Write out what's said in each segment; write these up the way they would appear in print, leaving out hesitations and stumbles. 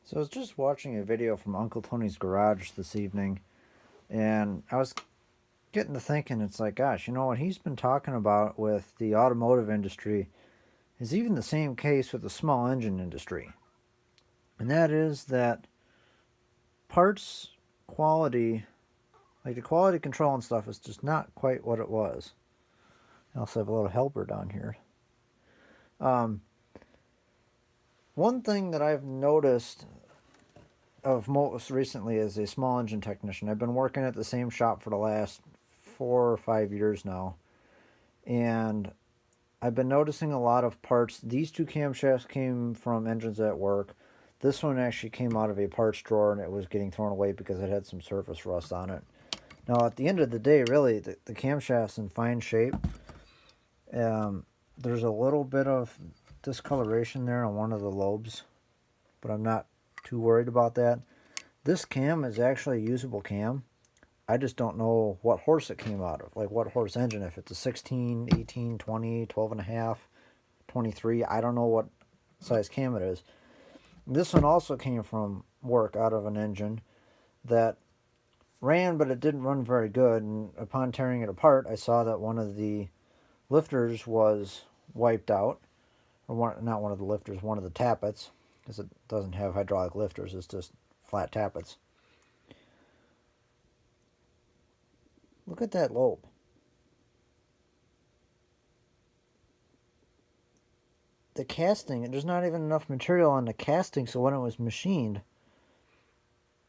So I was just watching a video from Uncle Tony's Garage this evening, and I was getting to thinking, it's like, gosh, what he's been talking about with the automotive industry is even the same case with the small engine industry. And that is that parts quality, like the quality control and stuff, is just not quite what it was. I also have a little helper down here. Um, One thing that I've noticed of most recently as a small engine technician. I've been working at the same shop for the last 4 or 5 years now, and I've been noticing a lot of parts. These two camshafts came from engines at work. This one actually came out of a parts drawer and it was getting thrown away because it had some surface rust on it. Now, at the end of the day, really, the camshaft's in fine shape. There's a little bit of discoloration there on one of the lobes, but I'm not too worried about that. This cam is actually a usable cam. I just don't know what horse it came out of, like what horse engine, if it's a 16, 18, 20, 12 and a half, 23. I don't know what size cam it is. This one also came from work out of an engine that ran, but it didn't run very good. And upon tearing it apart, I saw that one of the lifters was wiped out. Not one of the lifters, one of the tappets, because it doesn't have hydraulic lifters, it's just flat tappets. Look at that lobe. The casting, there's not even enough material on the casting, so when it was machined,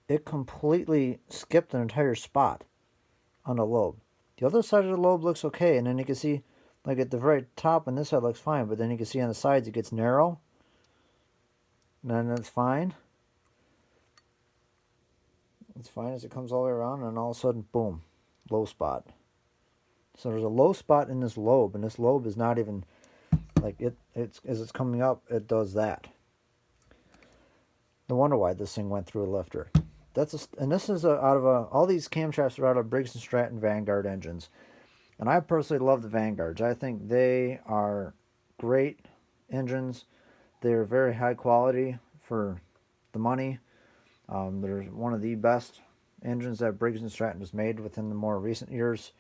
it completely skipped an entire spot on the lobe. The other side of the lobe looks okay, and then you can see, like at the very top on this side looks fine, but then you can see on the sides it gets narrow, and then it's fine. It's fine as it comes all the way around, and all of a sudden, boom, low spot. So there's a low spot in this lobe, and this lobe is not even, like, it's as it's coming up, it does that. No wonder why this thing went through a lifter. And this is all these camshafts are out of Briggs & Stratton Vanguard engines. And I personally love the Vanguards. I think they are great engines. They're very high quality for the money. They're one of the best engines that Briggs & Stratton has made within the more recent years.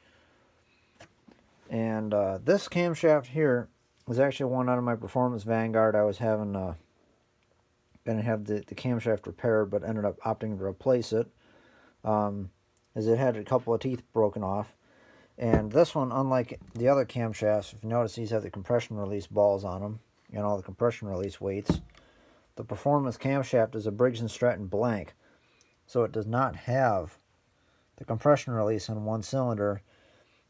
And this camshaft here was actually one out of my Performance Vanguard. I was having going to have the camshaft repaired, but ended up opting to replace it, as it had a couple of teeth broken off. And this one, unlike the other camshafts, if you notice, these have the compression release balls on them and all the compression release weights. The Performance camshaft is a Briggs & Stratton blank, so it does not have the compression release on one cylinder,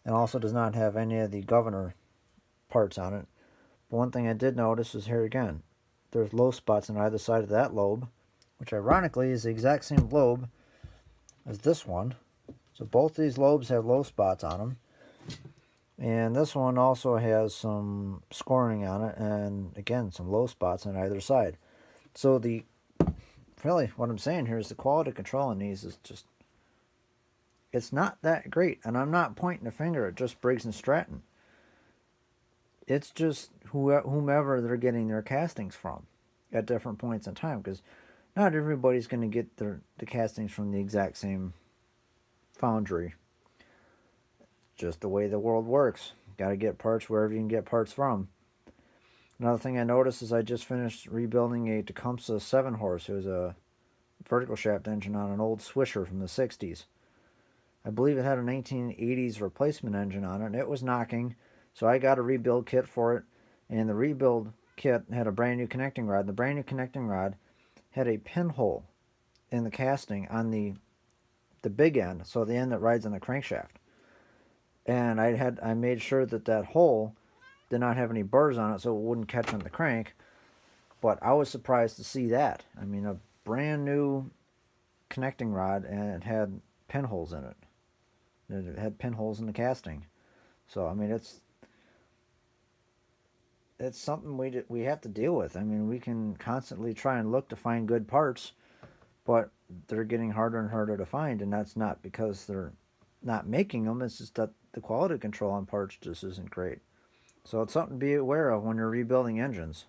and also does not have any of the governor parts on it. But one thing I did notice is here again, there's low spots on either side of that lobe, which ironically is the exact same lobe as this one. So both these lobes have low spots on them. And this one also has some scoring on it, and again, some low spots on either side. So really, what I'm saying here is the quality control in these is just, it's not that great. And I'm not pointing a finger at just Briggs & Stratton. It's just whomever they're getting their castings from at different points in time, because not everybody's going to get the castings from the exact same foundry. Just the way the world works. Got to get parts wherever you can get parts from. Another thing I noticed is I just finished rebuilding a Tecumseh 7-horse. It was a vertical shaft engine on an old Swisher from the 60s. I believe it had a 1980s replacement engine on it, and it was knocking. So I got a rebuild kit for it, and the rebuild kit had a brand new connecting rod. The brand new connecting rod had a pinhole in the casting on the big end, so the end that rides on the crankshaft. And I made sure that hole did not have any burrs on it, so it wouldn't catch on the crank. But I was surprised to see that. I mean, a brand new connecting rod, and it had pinholes in it. It had pinholes in the casting. So I mean, it's something we have to deal with. I mean, we can constantly try and look to find good parts, but they're getting harder and harder to find, and that's not because they're not making them. It's just that the quality control on parts just isn't great. So it's something to be aware of when you're rebuilding engines.